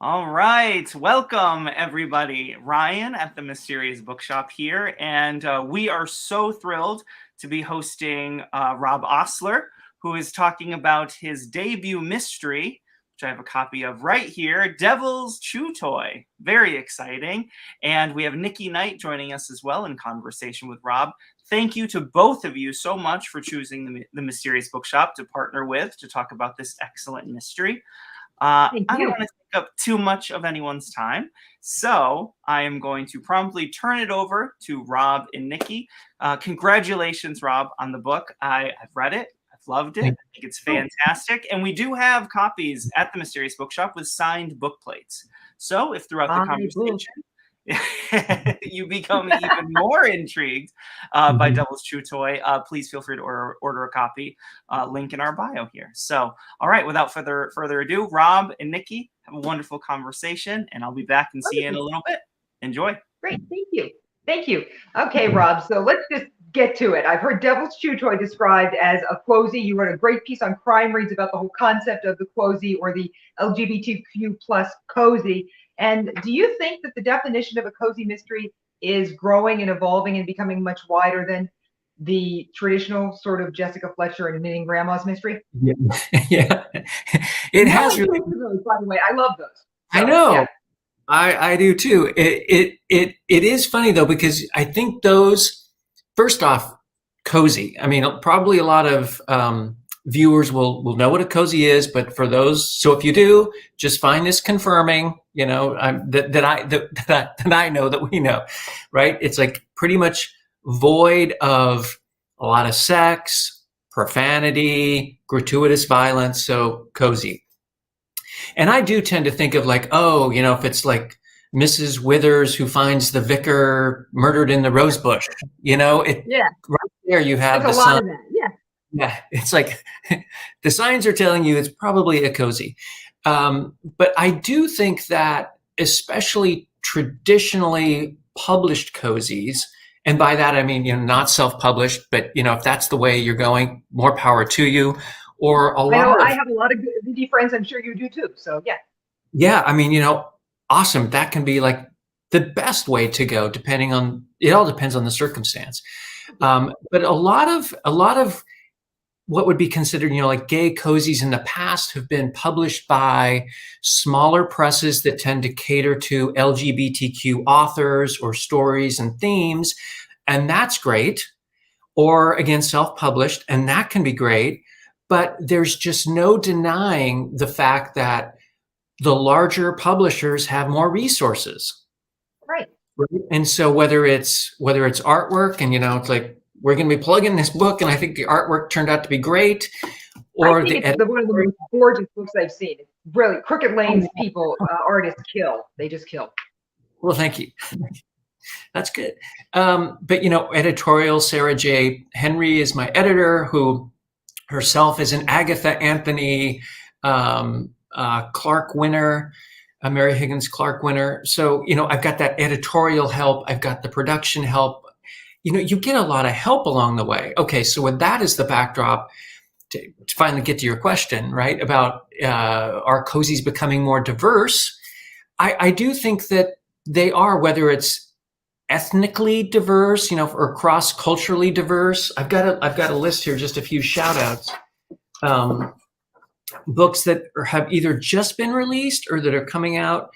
All right, welcome everybody. Ryan at the Mysterious Bookshop here, and we are so thrilled to be hosting Rob Osler, who is talking about his debut mystery, which I have a copy of right here, Devil's Chew Toy. Very exciting. And we have Nikki Knight joining us as well in conversation with Rob. Thank you to both of you so much for choosing the Mysterious Bookshop to partner with to talk about this excellent mystery. I don't want to take up too much of anyone's time, so I am going to promptly turn it over to Rob and Nikki. Congratulations, Rob, on the book. I've read it. I've loved it. I think it's fantastic. And we do have copies at the Mysterious Bookshop with signed book plates. So if throughout the conversation you become even more intrigued by Devil's Chew Toy, please feel free to order a copy. Link in our bio here. So, all right, without further ado, Rob and Nikki, have a wonderful conversation, and I'll be back and see you in a little bit. Enjoy. Great, thank you. Okay, Rob, so let's just get to it. I've heard Devil's Chew Toy described as a cozy. You wrote a great piece on Crime Reads about the whole concept of the cozy or the LGBTQ plus cozy. And do you think that the definition of a cozy mystery is growing and evolving and becoming much wider than the traditional sort of Jessica Fletcher and Knitting Grandma's mystery? Yeah. It has really. By the way, I love those. So, I know. Yeah. I do too. It is funny though, because I think those, first off, cozy. I mean, probably a lot of viewers will know what a cozy is, but for those, so if you do, just find this confirming, that I know that we know, right? It's like pretty much void of a lot of sex, profanity, gratuitous violence, so cozy. And I do tend to think of like, if it's like Mrs. Withers who finds the vicar murdered in the rose bush, right there you have the sign. Yeah, it's like the signs are telling you it's probably a cozy. But I do think that especially traditionally published cozies, and by that I mean, not self-published, but if that's the way you're going, more power to you. Or I have a lot of indie friends. I'm sure you do too. So yeah. Yeah, I mean, awesome. That can be like the best way to go, it all depends on the circumstance. But a lot of what would be considered, like gay cozies in the past have been published by smaller presses that tend to cater to LGBTQ authors or stories and themes. And that's great. Or again, self-published, and that can be great. But there's just no denying the fact that the larger publishers have more resources. Right. And so whether it's artwork and, it's like, we're going to be plugging this book, and I think the artwork turned out to be great. Or it's one of the most gorgeous books I've seen. It's brilliant. Crooked Lane's artists kill. They just kill. Well, thank you. That's good. But, editorial, Sarah J. Henry is my editor, who herself is an Agatha Anthony Clark winner, Mary Higgins Clark winner. So, I've got that editorial help. I've got the production help. You get a lot of help along the way. Okay, so with that as the backdrop, to finally get to your question, right, about are cozies becoming more diverse? I do think that they are, whether it's ethnically diverse, or cross-culturally diverse. I've got a list here, just a few shout-outs. Books that have either just been released or that are coming out.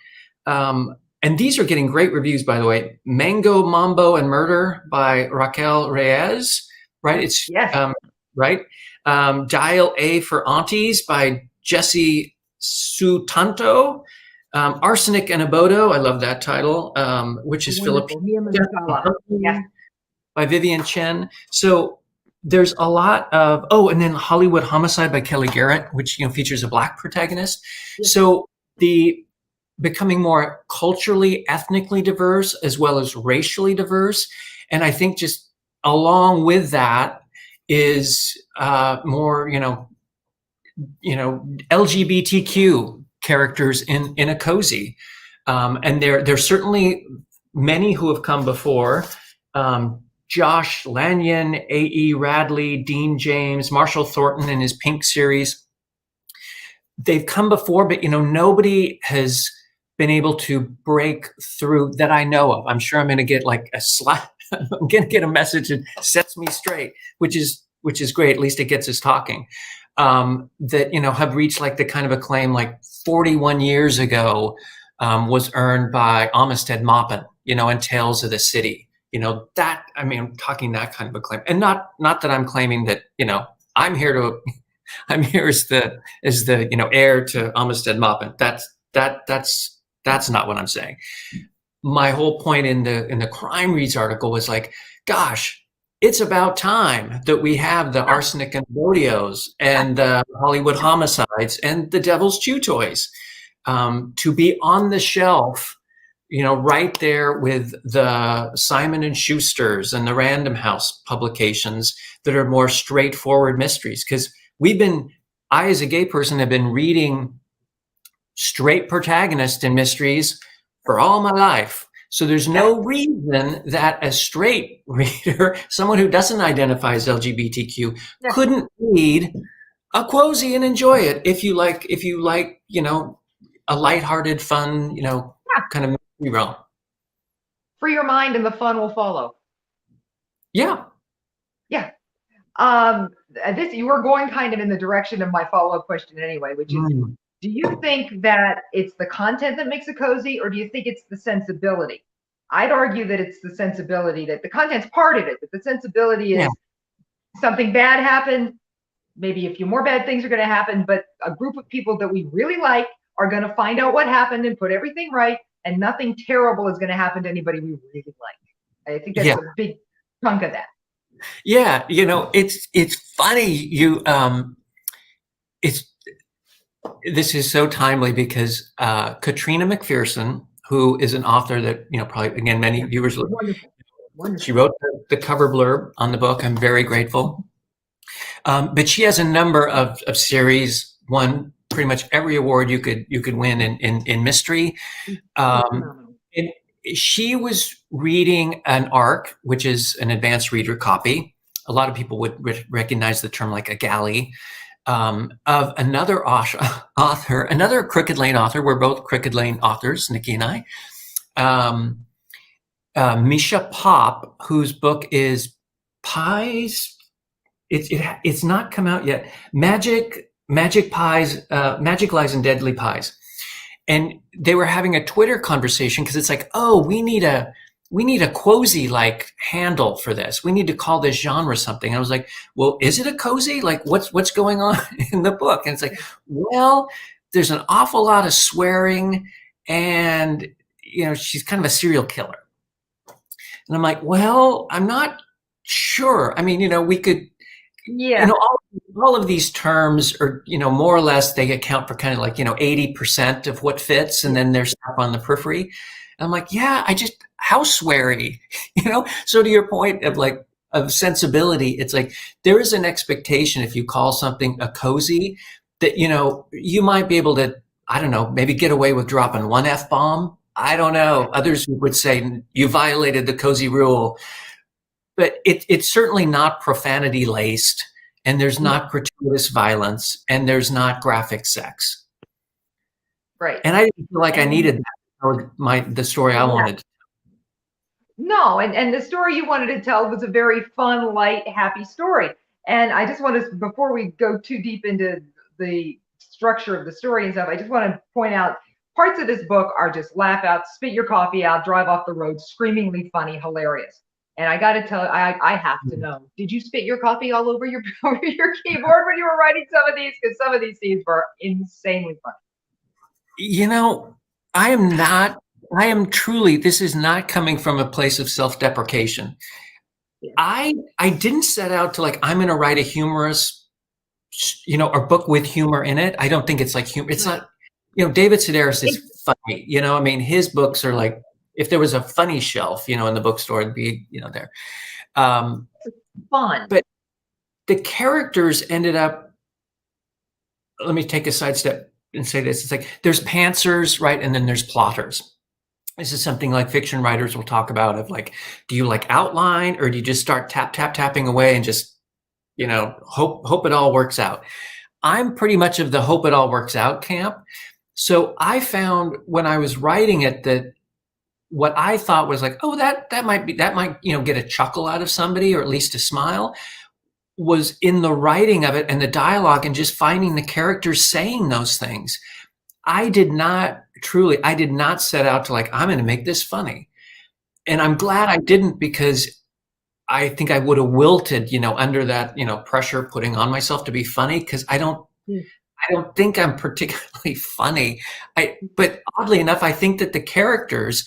And these are getting great reviews, by the way. Mango, Mambo, and Murder by Raquel Reyes, right? Right. Dial A for Aunties by Jessie Sutanto. Arsenic and Abodo, I love that title, which is Filipino, by Vivian Chen. So there's a lot of, and then Hollywood Homicide by Kelly Garrett, which features a Black protagonist. Yeah. So the becoming more culturally, ethnically diverse as well as racially diverse, and I think just along with that is more LGBTQ characters in a cozy, and there's certainly many who have come before. Josh Lanyon, A.E. Radley, Dean James, Marshall Thornton in his Pink series. They've come before, but nobody has been able to break through that I know of. I'm sure I'm going to get like a slap. I'm going to get a message that sets me straight, which is great. At least it gets us talking. That, you know, have reached like the kind of acclaim like 41 years ago was earned by Amistad Maupin, you know, and Tales of the City. You know, that, I mean, I'm talking that kind of acclaim. And not that I'm claiming that, you know, I'm here as the you know, heir to Amistad Maupin. That's not what I'm saying. My whole point in the Crime Reads article was like, gosh, it's about time that we have the Arsenic and Rodeos and the Hollywood Homicides and the Devil's Chew Toys to be on the shelf, you know, right there with the Simon and Schuster's and the Random House publications that are more straightforward mysteries. Because I as a gay person have been reading straight protagonist in mysteries for all my life. So there's no reason that a straight reader, someone who doesn't identify as LGBTQ, couldn't read a Quosie and enjoy it if you like, you know, a lighthearted, fun, you know, kind of mystery realm. Free your mind and the fun will follow. Yeah. Yeah. You were going kind of in the direction of my follow-up question anyway, which is, do you think that it's the content that makes a cozy, or do you think it's the sensibility? I'd argue that it's the sensibility, that the content's part of it, but the sensibility is something bad happened, maybe a few more bad things are going to happen, but a group of people that we really like are going to find out what happened and put everything right, and nothing terrible is going to happen to anybody we really like. I think that's a big chunk of that. Yeah, you know, it's funny. This is so timely because Katrina McPherson, who is an author that, you know, probably, again, many viewers look. Wonderful. She wrote the cover blurb on the book. I'm very grateful. But she has a number of series, won pretty much every award you could win in mystery. And she was reading an ARC, which is an advanced reader copy. A lot of people would recognize the term like a galley, of another author, another Crooked Lane author. We're both Crooked Lane authors, Nikki and I. Misha Pop, whose book is Pies. It's not come out yet. Magic Pies, Magic Lies and Deadly Pies. And they were having a Twitter conversation because it's like, oh, we need a Quosie like handle for this. We need to call this genre something. And I was like, well, is it a cozy? Like what's going on in the book? And it's like, well, there's an awful lot of swearing and, you know, she's kind of a serial killer. And I'm like, well, I'm not sure. I mean, you know, we could, you know, all of these terms are, you know, more or less they account for kind of like, you know, 80% of what fits, and then there's stuff on the periphery. And I'm like, yeah, how sweary, you know? So to your point of sensibility, it's like there is an expectation if you call something a cozy that, you know, you might be able to, I don't know, maybe get away with dropping one F-bomb. I don't know. Others would say you violated the cozy rule. But it's certainly not profanity laced, and there's not gratuitous violence, and there's not graphic sex. Right. And I didn't feel like I needed that for the story I wanted. No, and the story you wanted to tell was a very fun, light, happy story. And I just want to, before we go too deep into the structure of the story and stuff, I just want to point out parts of this book are just laugh out, spit your coffee out, drive off the road, screamingly funny, hilarious. And I got to tell, I have to know, did you spit your coffee all over your keyboard when you were writing some of these? Because some of these scenes were insanely funny. You know, I am truly, this is not coming from a place of self-deprecation. Yeah. I didn't set out to like, I'm going to write a humorous, you know, a book with humor in it. I don't think it's like humor. It's not, you know, David Sedaris is funny. You know, I mean, his books are like, if there was a funny shelf, you know, in the bookstore, it'd be, you know, there. Fun. But the characters ended up, let me take a sidestep and say this. It's like, there's pantsers, right? And then there's plotters. This is something like fiction writers will talk about of like, do you like outline or do you just start tapping away and just, you know, hope it all works out? I'm pretty much of the hope it all works out camp. So I found when I was writing it that what I thought was like, oh, that might get a chuckle out of somebody or at least a smile, was in the writing of it and the dialogue and just finding the characters saying those things. I did not set out to like, I'm going to make this funny. And I'm glad I didn't, because I think I would have wilted, under that, pressure putting on myself to be funny, because I don't think I'm particularly funny. But oddly enough, I think that the characters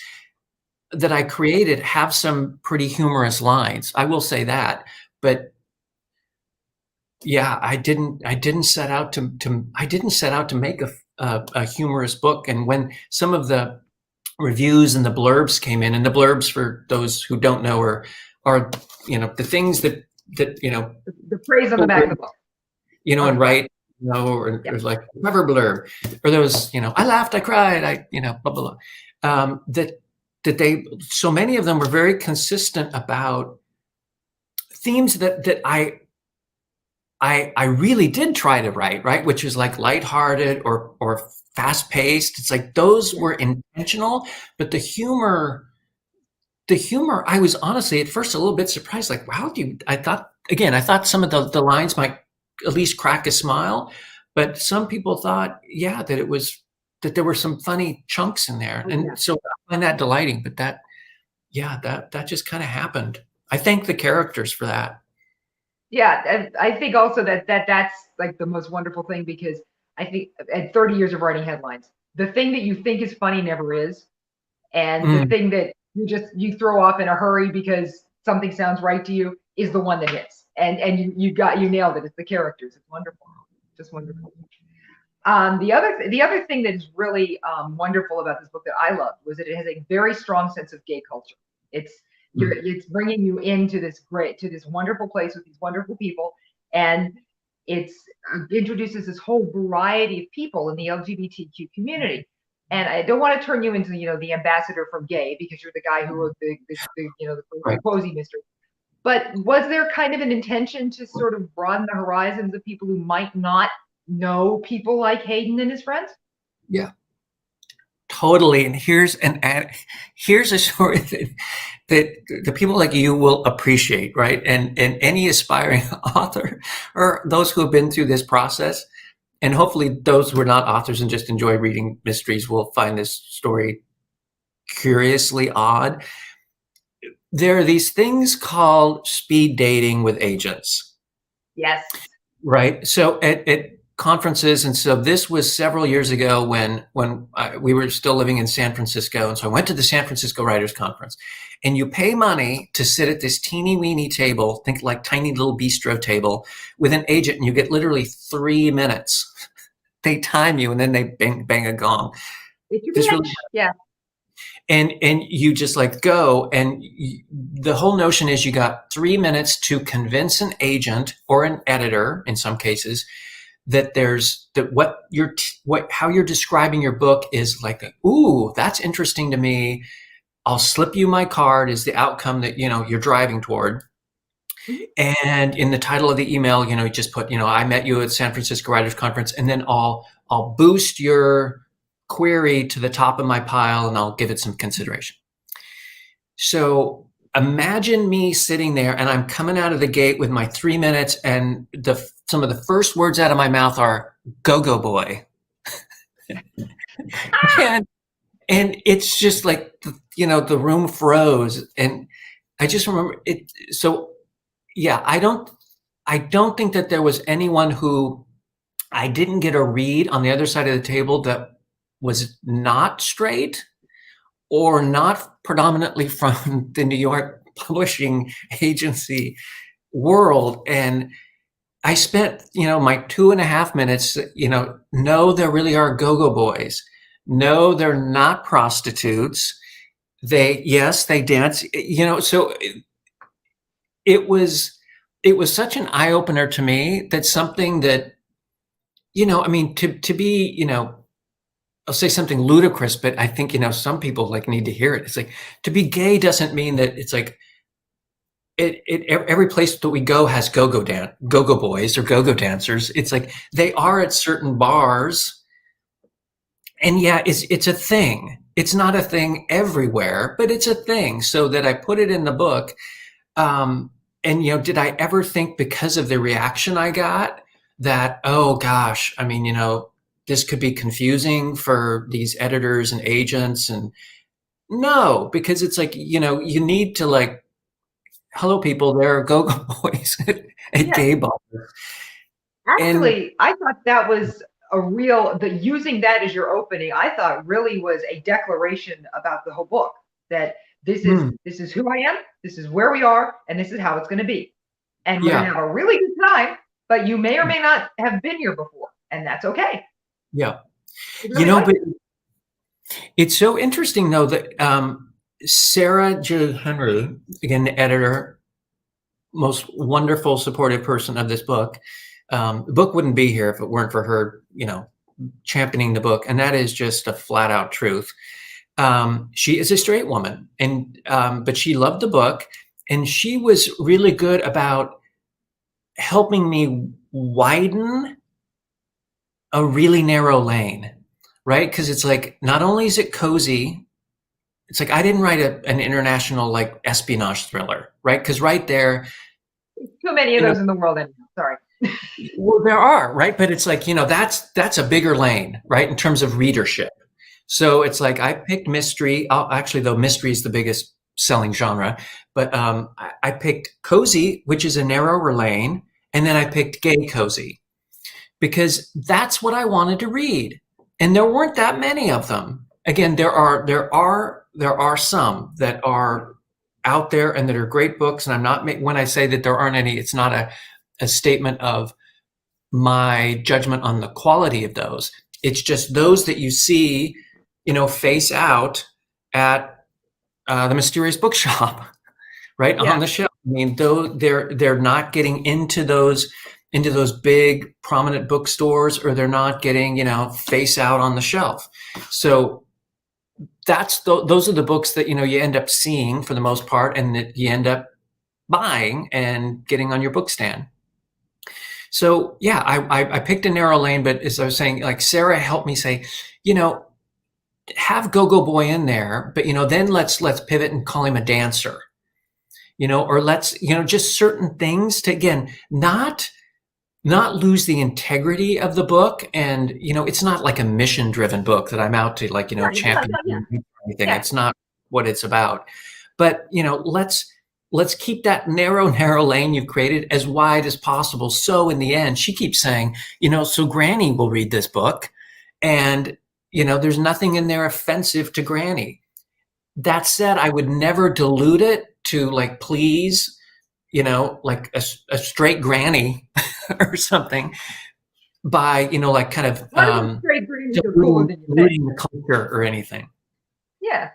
that I created have some pretty humorous lines. I will say that. But yeah, I didn't set out to make a humorous book. And when some of the reviews and the blurbs came in, and the blurbs, for those who don't know, are the things that the phrase on the back of the book, and write, or like cover blurb, or those, I laughed, I cried, blah blah blah. That they, so many of them were very consistent about themes that I really did try to write, right? Which is like lighthearted or fast paced. It's like those were intentional, but the humor, I was honestly at first a little bit surprised. Like, wow, I thought some of the lines might at least crack a smile, but some people thought, yeah, that there were some funny chunks in there. And so I find that delighting, but that just kind of happened. I thank the characters for that. Yeah, and I think also that's like the most wonderful thing, because I think at 30 years of writing headlines, the thing that you think is funny never is. And the thing that you throw off in a hurry because something sounds right to you is the one that hits. And you nailed it. It's the characters. It's wonderful. Just wonderful. The other thing that is really wonderful about this book that I loved was that it has a very strong sense of gay culture. It's bringing you into this wonderful place with these wonderful people, and it introduces this whole variety of people in the LGBTQ community. And I don't want to turn you into the ambassador for gay, because you're the guy who wrote the Posey mystery. But was there kind of an intention to sort of broaden the horizons of people who might not know people like Hayden and his friends? Yeah, totally. And here's a story that the people like you will appreciate, right? And any aspiring author, or those who have been through this process, and hopefully those who are not authors and just enjoy reading mysteries will find this story curiously odd. There are these things called speed dating with agents. Yes. Right. So at conferences, and so this was several years ago when we were still living in San Francisco, and so I went to the San Francisco Writers Conference, and you pay money to sit at this teeny weeny table, think like tiny little bistro table, with an agent, and you get literally 3 minutes. They time you, and then they bang a gong. Yeah. And you just like go, and the whole notion is you got 3 minutes to convince an agent or an editor, in some cases, that how you're describing your book is like, ooh, that's interesting to me. I'll slip you my card is the outcome that you're driving toward. And in the title of the email, you just put, I met you at San Francisco Writers Conference, and then I'll boost your query to the top of my pile, and I'll give it some consideration. So imagine me sitting there, and I'm coming out of the gate with my 3 minutes, and some of the first words out of my mouth are "go boy," and it's just like the room froze, and I just remember it. So yeah, I don't think that there was anyone who I didn't get a read on the other side of the table that was not straight or not predominantly from the New York publishing agency world. And I spent, my 2.5 minutes, no, there really are go-go boys. No, they're not prostitutes. They dance, so it was such an eye opener to me, that something that, to be, I'll say something ludicrous, but I think, some people need to hear it. It's like, to be gay doesn't mean that it's like, every place that we go has go-go boys or go-go dancers. It's like, they are at certain bars, And yeah, it's a thing. It's not a thing everywhere, but it's a thing. So that I put it in the book. And did I ever think, because of the reaction I got, that, oh gosh, I mean, this could be confusing for these editors and agents? And no, because it's like, you need to, like, hello people, there are go-go boys at Yeah. gay bars. And Actually, I thought that was using that as your opening, I thought really was a declaration about the whole book, that this is who I am, this is where we are, and this is how it's going to be. And we're going to have a really good time, but you may or may not have been here before, and that's okay. Yeah. Really But it's so interesting though that Sarah J. Henry, again, the editor, most wonderful, supportive person of this book. The book wouldn't be here if it weren't for her, championing the book. And that is just a flat out truth. She is a straight woman, and but she loved the book, and she was really good about helping me widen a really narrow lane, right? Because it's like, not only is it cozy, it's like I didn't write an international, like, espionage thriller, right? Because right there, too many of those in the world anymore. Sorry. Well, there are, right? But it's like, that's a bigger lane, right? In terms of readership. So it's like, I picked mystery. Actually, though, mystery is the biggest selling genre, but I picked cozy, which is a narrower lane. And then I picked gay cozy because that's what I wanted to read. And there weren't that many of them. Again, there are some that are out there and that are great books. And I'm not, when I say that there aren't any, it's not a statement of my judgment on the quality of those. It's just those that you see, face out at the Mysterious Bookshop, right, on the shelf. I mean, though they're not getting into those big prominent bookstores, or they're not getting, face out on the shelf. So those are the books that, you end up seeing for the most part, and that you end up buying and getting on your book stand. So yeah, I picked a narrow lane, but as I was saying, like, Sarah helped me say, have Go-Go Boy in there, but then let's pivot and call him a dancer, or let's, just certain things to, again, not lose the integrity of the book. And, it's not like a mission driven book that I'm out to, like, champion anything. It's not what it's about. But, let's keep that narrow lane you've created as wide as possible. So in the end, she keeps saying, so Granny will read this book, and, there's nothing in there offensive to Granny. That said, I would never dilute it to, like, please, like a straight granny or something, by, like, kind of diluting the culture or anything. Yeah.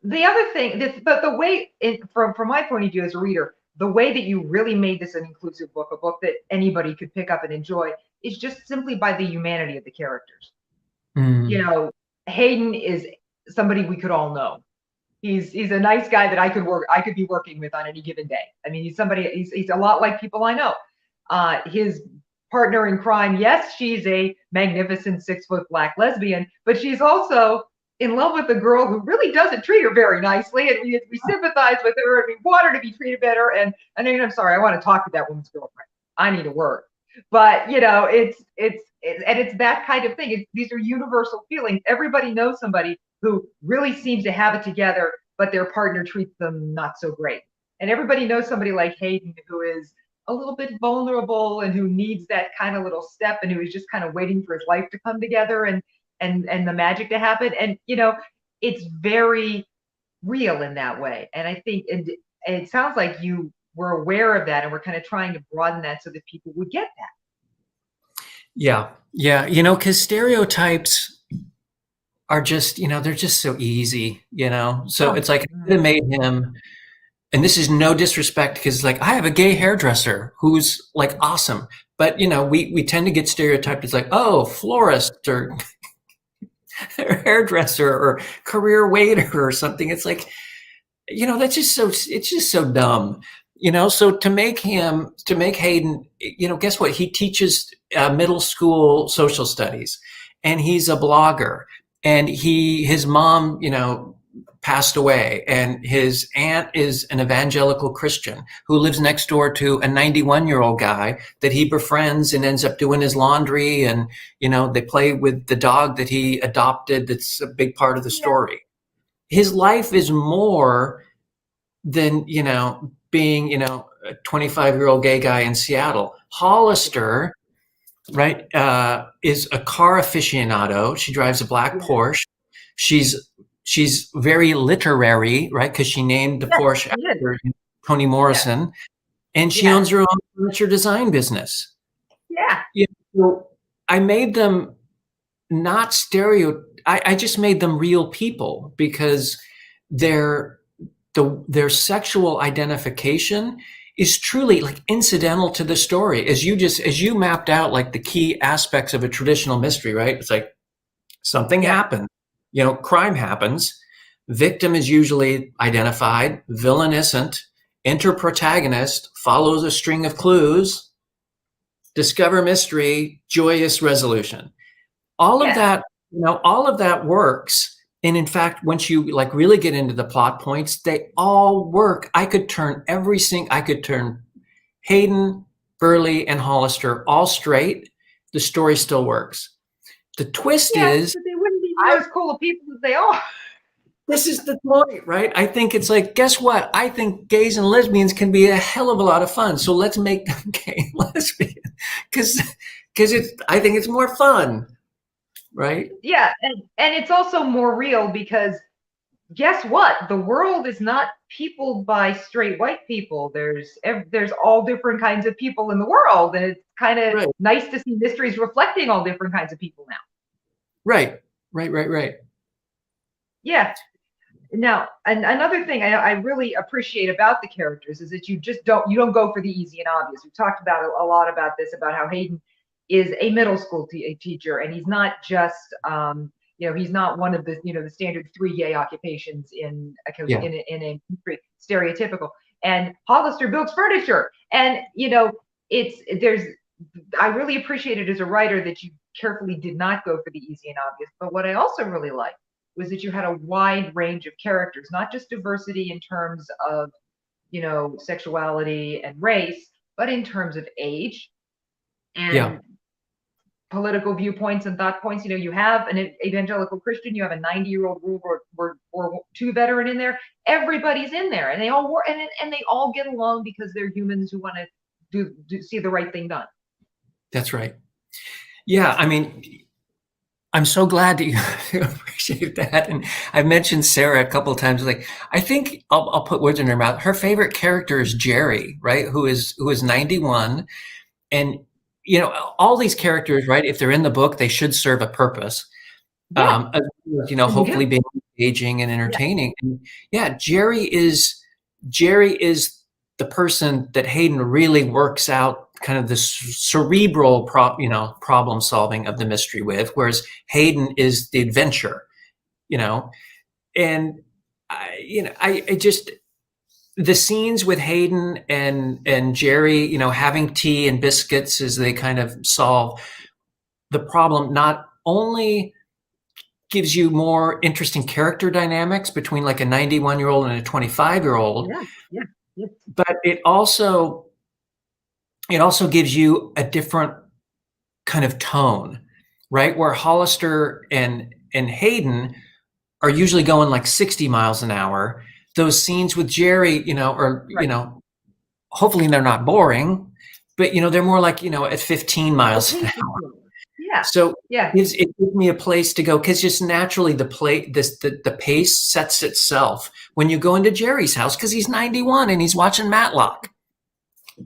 The other thing, but the way, from my point of view as a reader, the way that you really made this an inclusive book, a book that anybody could pick up and enjoy, is just simply by the humanity of the characters. Hayden is somebody we could all know. He's a nice guy that I could be working with on any given day. I mean, he's a lot like people I know. His partner in crime, yes, she's a magnificent 6-foot black lesbian, but she's also in love with a girl who really doesn't treat her very nicely, and we sympathize with her, and we want her to be treated better. And I mean, I'm sorry, I want to talk to that woman's girlfriend. I need a word. But it's that kind of thing. These are universal feelings. Everybody knows somebody who really seems to have it together, but their partner treats them not so great. And everybody knows somebody like Hayden, who is a little bit vulnerable and who needs that kind of little step, and who is just kind of waiting for his life to come together and the magic to happen. And it's very real in that way. And I think, and it sounds like you were aware of that, and we're kind of trying to broaden that so that people would get that. Yeah, because stereotypes are just, they're just so easy, so it's like, I could have made him, and this is no disrespect, because, like, I have a gay hairdresser who's, like, awesome, but we tend to get stereotyped as, like, oh, florist or hairdresser or career waiter or something. It's like, it's just so dumb, so to make Hayden, guess what? He teaches middle school social studies, and he's a blogger, and his mom, passed away, and his aunt is an evangelical Christian who lives next door to a 91-year-old guy that he befriends and ends up doing his laundry, and they play with the dog that he adopted. That's a big part of the story. His life is more than being a 25-year-old gay guy in Seattle. Hollister, right, is a car aficionado. She drives a black Porsche. She's very literary, right, because she named the Porsche after Toni Morrison, and she owns her own furniture design business. Yeah. So I made them not I just made them real people, because their sexual identification is truly like incidental to the story. As you mapped out like the key aspects of a traditional mystery, right? It's like something happened, crime happens, victim is usually identified, villain isn't, enter protagonist, follows a string of clues, discover mystery, joyous resolution. All of that works. And in fact, once you like really get into the plot points, they all work. I could turn Hayden, Burley, and Hollister all straight. The story still works. The twist is, but they wouldn't be as cool of people as they are. This is the point, right? I think it's like, guess what? I think gays and lesbians can be a hell of a lot of fun. So let's make them gay and lesbian, because I think it's more fun, right? Yeah, and it's also more real, because guess what? The world is not peopled by straight white people. There's all different kinds of people in the world, and it's kind of nice to see mysteries reflecting all different kinds of people now. Right. Yeah. Now, another thing I really appreciate about the characters is that you don't go for the easy and obvious. We talked about a lot about this, about how Hayden is a middle school teacher, and he's not just he's not one of the the standard 3 gay occupations in a country, stereotypical. And Hollister builds furniture, and I really appreciate it as a writer that you carefully did not go for the easy and obvious. But what I also really liked was that you had a wide range of characters, not just diversity in terms of sexuality and race, but in terms of age and political viewpoints and thought points. You have an evangelical Christian, you have a 90-year-old World War II veteran in there. Everybody's in there, and they all work, and they all get along because they're humans who want to see the right thing done. That's right. Yeah, I mean, I'm so glad that you appreciate that. And I've mentioned Sarah a couple of times. Like, I think I'll put words in her mouth. Her favorite character is Jerry, right? Who is 91, and all these characters, right? If they're in the book, they should serve a purpose. Hopefully being engaging and entertaining. And Jerry is the person that Hayden really works out kind of the cerebral problem solving of the mystery with, whereas Hayden is the adventure, and I just, the scenes with Hayden and Jerry, having tea and biscuits as they kind of solve the problem, not only gives you more interesting character dynamics between like a 91-year-old and a 25-year-old, but it also gives you a different kind of tone, right? Where Hollister and Hayden are usually going like 60 miles an hour. Those scenes with Jerry, hopefully they're not boring, but they're more like, at 15 miles an hour. Yeah. So it gives me a place to go, because just naturally the pace sets itself when you go into Jerry's house, because he's 91 and he's watching Matlock.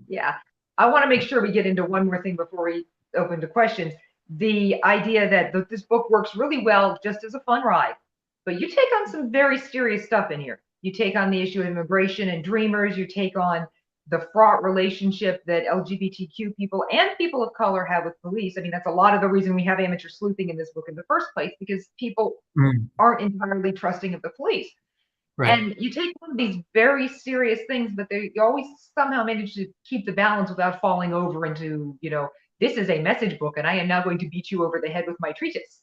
Yeah. I want to make sure we get into one more thing before we open to questions. The idea that this book works really well just as a fun ride, but you take on some very serious stuff in here. You take on the issue of immigration and dreamers. You take on the fraught relationship that LGBTQ people and people of color have with police. I mean, that's a lot of the reason we have amateur sleuthing in this book in the first place, because people aren't entirely trusting of the police. Right. And you take on these very serious things, but you always somehow manage to keep the balance without falling over into, this is a message book, and I am now going to beat you over the head with my treatise.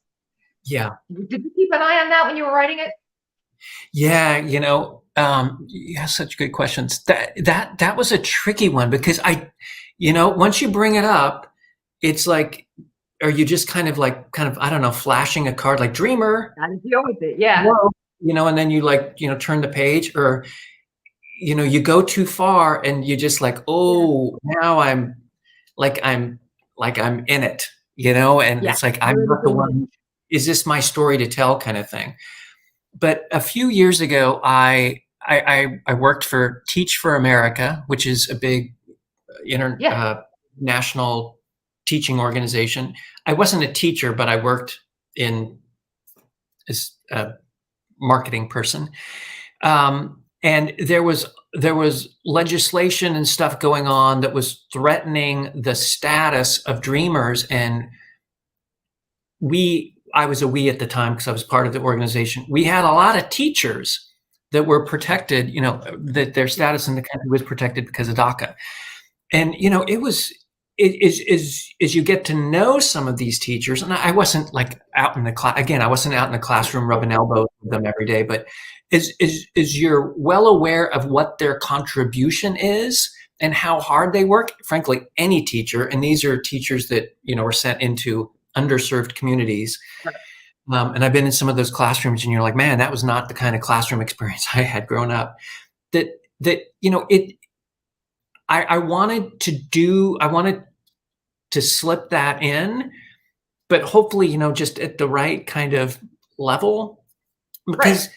Yeah. Did you keep an eye on that when you were writing it? Yeah, you have such good questions. That was a tricky one because once you bring it up, it's like, are you just kind of, I don't know, flashing a card like dreamer? Gotta deal with it, yeah. Whoa, and then you turn the page, or you go too far and you just like, oh, now I'm in it, and Yeah. it's like, I'm not the one. Is this my story to tell, kind of thing? But a few years ago, I worked for Teach for America, which is a big national teaching organization. I wasn't a teacher, but I worked as a marketing person. And there was legislation and stuff going on that was threatening the status of Dreamers, and I was a we at the time because I was part of the organization. We had a lot of teachers that were protected, that their status in the country was protected because of DACA. And, as you get to know some of these teachers, and I wasn't out in the class, again, I wasn't out in the classroom rubbing elbows with them every day, but as you're well aware of what their contribution is and how hard they work, frankly, any teacher, and these are teachers that, were sent into underserved communities. Right. And I've been in some of those classrooms, and you're like, man, that was not the kind of classroom experience I had growing up. I wanted to slip that in, but hopefully, just at the right kind of level, because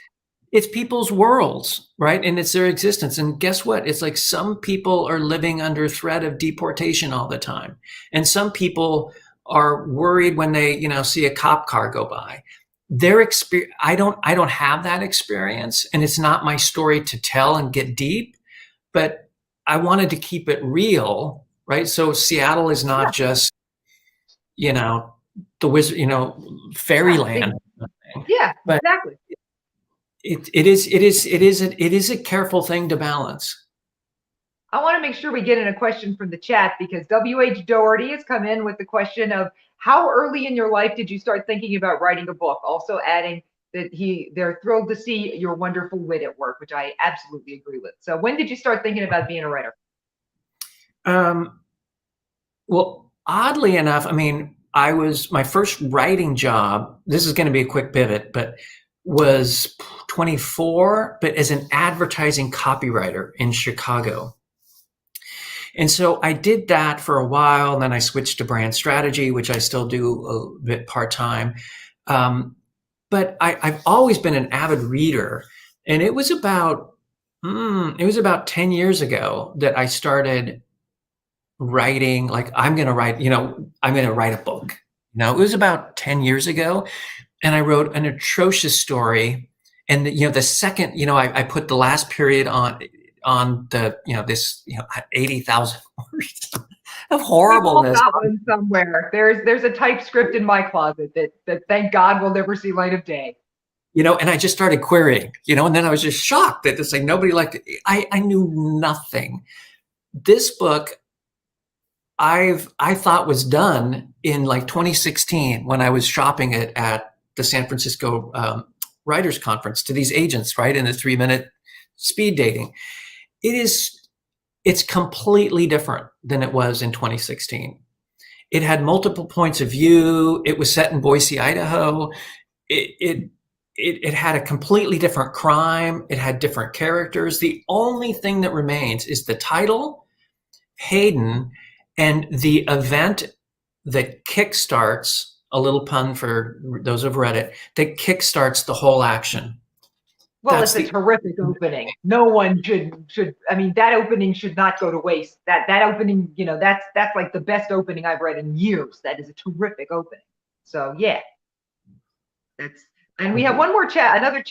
it's people's worlds, right? And it's their existence. And guess what? It's like some people are living under threat of deportation all the time. And some people are worried when they, see a cop car go by. Their experience, I don't have that experience, and it's not my story to tell and get deep, but I wanted to keep it real, right? So Seattle is not just, the wizard, fairyland. Yeah, but exactly. It is a careful thing to balance. I want to make sure we get in a question from the chat, because W.H. Doherty has come in with the question of how early in your life did you start thinking about writing a book? Also adding that they're thrilled to see your wonderful wit at work, which I absolutely agree with. So when did you start thinking about being a writer? Well, oddly enough, my first writing job, this is going to be a quick pivot, but was 24, but as an advertising copywriter in Chicago. And so I did that for a while, and then I switched to brand strategy, which I still do a bit part-time. But I've always been an avid reader, and it was about 10 years ago that I started writing, I'm going to write a book. It was about 10 years ago, and I wrote an atrocious story. And the second, I put the last period on the, this 80,000 words of horribleness. Got one somewhere. There's a typescript in my closet that thank God will never see light of day. And I just started querying, and then I was just shocked that it's like nobody liked it. I knew nothing. This book I thought was done in 2016 when I was shopping it at the San Francisco Writers Conference to these agents, right, in the 3-minute speed dating. It's completely different than it was in 2016. It had multiple points of view. It was set in Boise, Idaho. It had a completely different crime. It had different characters. The only thing that remains is the title, Hayden, and the event that kickstarts, a little pun for those who've read it, that kickstarts the whole action. Well, it's a terrific opening. No one should. I mean, that opening should not go to waste. That opening, that's like the best opening I've read in years. That is a terrific opening. So yeah, and we have one more chat, another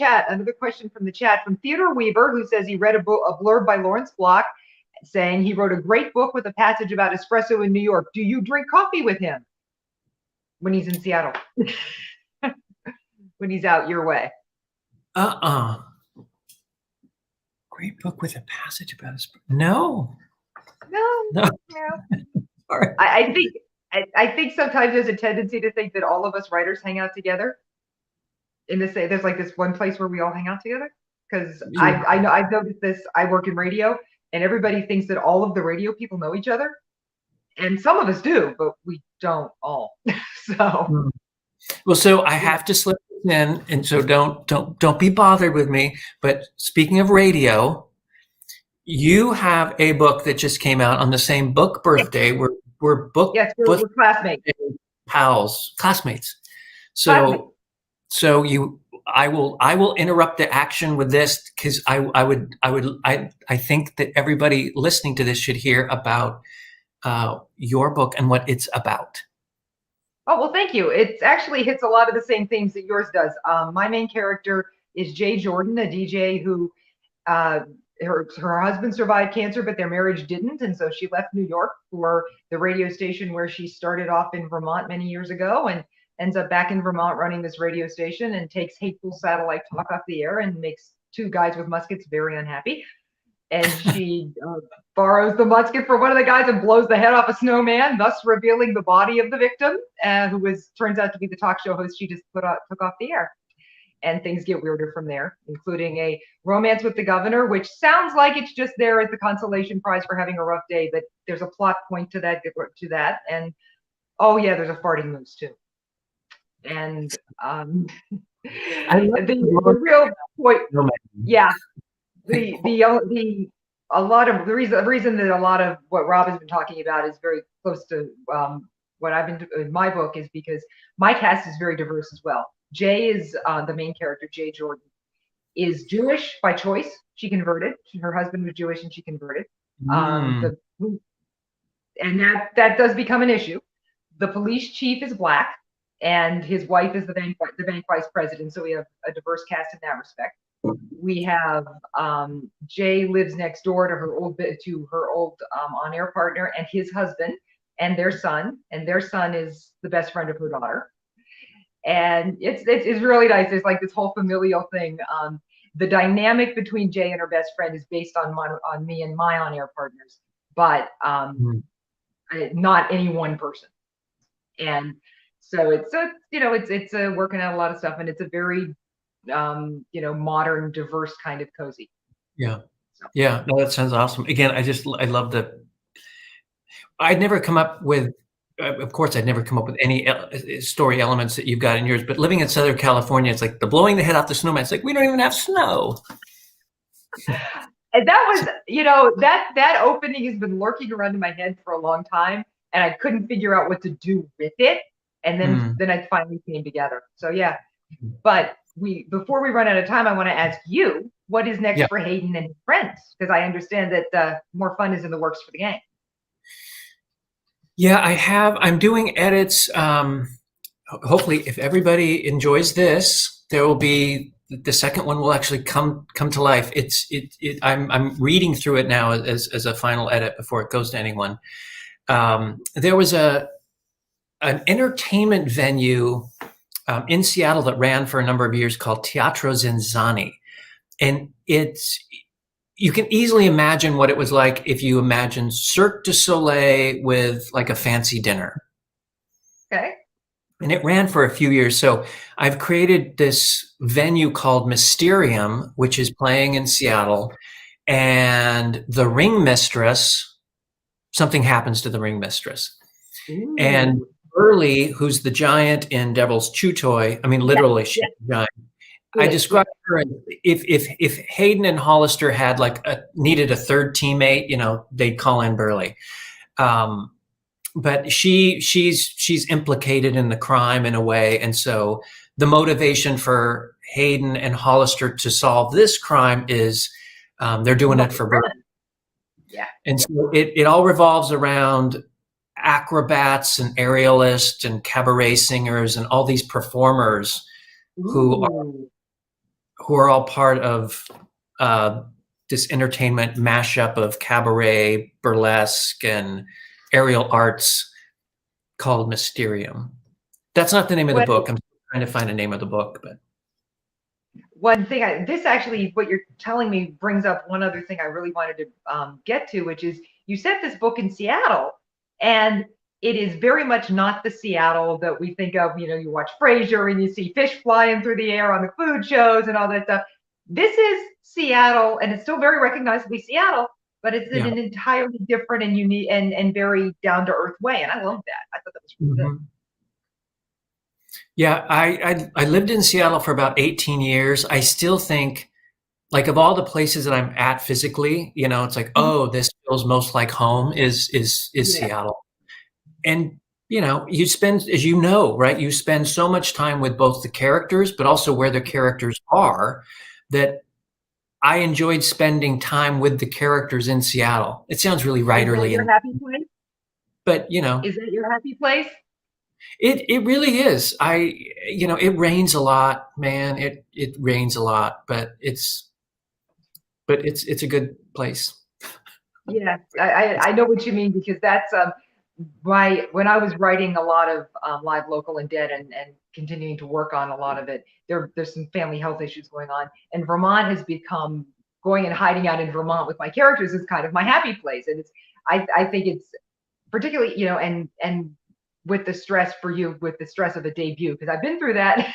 question from the chat from Theodore Weaver, who says he read a blurb by Lawrence Block saying he wrote a great book with a passage about espresso in New York. Do you drink coffee with him when he's in Seattle? When he's out your way? Great book with a passage about espresso. No. Sorry. I think I think sometimes there's a tendency to think that all of us writers hang out together. In the same, there's like this one place where we all hang out together. Because I know I've noticed this. I work in radio, and everybody thinks that all of the radio people know each other, and some of us do, but we don't all. So well, so I have to slip this in, and so don't be bothered with me. But speaking of radio, you have a book that just came out on the same book birthday. We're book yes, we're classmates. pals, classmates. Classmates. So I will interrupt the action with this because I think that everybody listening to this should hear about your book and what it's about. Oh, well, thank you. It actually hits a lot of the same themes that yours does. My main character is Jay Jordan, a DJ who her husband survived cancer, but their marriage didn't. And so she left New York for the radio station where she started off in Vermont many years ago, and ends up back in Vermont running this radio station, and takes hateful satellite talk off the air and makes two guys with muskets very unhappy. And she borrows the musket from one of the guys and blows the head off a snowman, thus revealing the body of the victim, who turns out to be the talk show host she just took off the air. And things get weirder from there, including a romance with the governor, which sounds like it's just there as the consolation prize for having a rough day, but there's a plot point to that. And oh yeah, there's a farting moose too. And the real point, yeah. The reason that a lot of what Rob has been talking about is very close to what I've been doing in my book is because my cast is very diverse as well. Jay is the main character. Jay Jordan is Jewish by choice. She converted. Her husband was Jewish and she converted. And that does become an issue. The police chief is black, and his wife is the bank vice president. So we have a diverse cast in that respect. We have Jay lives next door to her old on-air partner and his husband and their son is the best friend of her daughter. And it's really nice. There's like this whole familial thing. The dynamic between Jay and her best friend is based on me and my on-air partners, but not any one person. And so it's working out a lot of stuff, and it's a very modern, diverse kind of cozy. Yeah. So. Yeah. No, that sounds awesome. Again, I love I'd never come up with, of course, I'd never come up with any story elements that you've got in yours, but living in Southern California, it's like the blowing the head off the snowman. It's like, we don't even have snow. And that was, that opening has been lurking around in my head for a long time, and I couldn't figure out what to do with it. And then it finally came together. So yeah, but before we run out of time, I want to ask you, what is next for Hayden and his friends? Because I understand that more fun is in the works for the gang. Yeah, I'm doing edits. Hopefully, if everybody enjoys this, there will be the second one will actually come to life. I'm reading through it now as a final edit before it goes to anyone. There was an entertainment venue in Seattle that ran for a number of years called Teatro Zenzani. And you can easily imagine what it was like if you imagine Cirque du Soleil with like a fancy dinner. Okay. And it ran for a few years. So I've created this venue called Mysterium, which is playing in Seattle. And the ring mistress, something happens to the ring mistress. Ooh. And Burley, who's the giant in Devil's Chew Toy, I mean, literally, she's a giant. I described her as if Hayden and Hollister had needed a third teammate, they'd call in Burley. But she's implicated in the crime in a way, and so the motivation for Hayden and Hollister to solve this crime is they're doing it for Burley. Yeah, and so it all revolves around acrobats and aerialists and cabaret singers and all these performers who are all part of this entertainment mashup of cabaret, burlesque, and aerial arts called Mysterium. That's not the name of the book. I'm trying to find a name of the book, but one thing what you're telling me brings up one other thing I really wanted to get to, which is you set this book in Seattle, and it is very much not the Seattle that we think of. You know, you watch Frasier and you see fish flying through the air on the food shows and all that stuff. This is Seattle, and it's still very recognizably Seattle, but it's in Yeah. an entirely different and unique and very down to earth way. And I love that. I thought that was really good. Yeah, I lived in Seattle for about 18 years. I still think, like, of all the places that I'm at physically, you know, it's like, oh, this feels most like home is Yeah. Seattle. And you know, you spend, as you know, right? You spend so much time with both the characters, but also where the characters are, that I enjoyed spending time with the characters in Seattle. It sounds really Is that writerly, your happy place? but you know, Is that your happy place? it really is. You know, it rains a lot, man. It rains a lot, but it's a good place. Yeah, I know what you mean, because that's when I was writing a lot of Live, Local, and Dead, and continuing to work on a lot of it, there's some family health issues going on, and Vermont has become, going and hiding out in Vermont with my characters is kind of my happy place. And I think it's particularly, you know, and with the stress for you, with the stress of a debut, because I've been through that.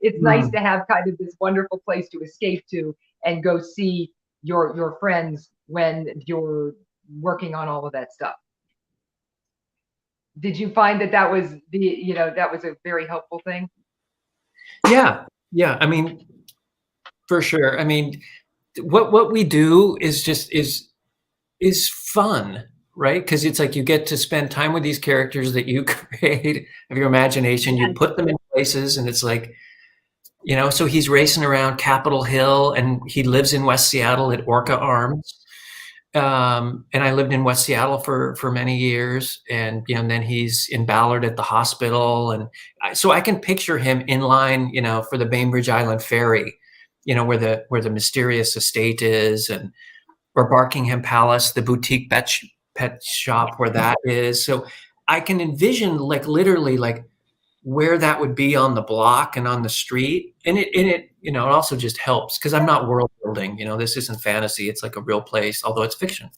It's nice to have kind of this wonderful place to escape to and go see your friends when you're working on all of that stuff. Did you find that was that was a very helpful thing? Yeah, yeah. I mean, for sure. I mean, what we do is just is fun, right? Because it's like you get to spend time with these characters that you create of your imagination. You put them in places, and it's like, you know. So he's racing around Capitol Hill, and he lives in West Seattle at Orca Arms. And I lived in West Seattle for many years, and you know, and then he's in Ballard at the hospital, and so I can picture him in line, you know, for the Bainbridge Island ferry, you know, where the mysterious estate is, and or Barkingham Palace, the boutique pet shop where that is. So I can envision, like, literally, like, where that would be on the block and on the street. And it, you know, it also just helps because I'm not world building, you know, this isn't fantasy. It's like a real place, although it's fiction.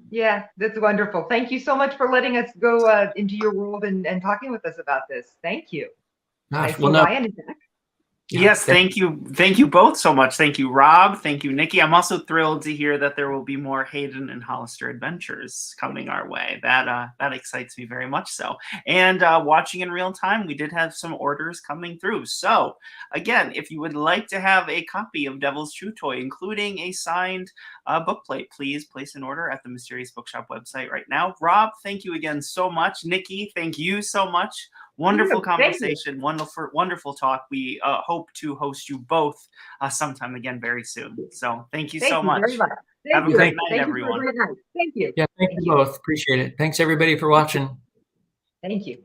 Yeah, that's wonderful. Thank you so much for letting us go into your world and talking with us about this. Thank you. Gosh, I see well, no, Ryan is back. yeah, Yes, thank you. Thank you both so much. Thank you, Rob. Thank you, Nikki. I'm also thrilled to hear that there will be more Hayden and Hollister adventures coming our way. That excites me very much so. And watching in real time, we did have some orders coming through. So again, if you would like to have a copy of Devil's True Toy, including a signed bookplate, please place an order at the Mysterious Bookshop website right now. Rob, thank you again so much. Nikki, thank you so much. Wonderful conversation, wonderful talk. We hope to host you both sometime again very soon. So thank you so much. Very much. Have a great night, everyone. Thank you. Yeah, thank you both. Appreciate it. Thanks everybody for watching. Thank you.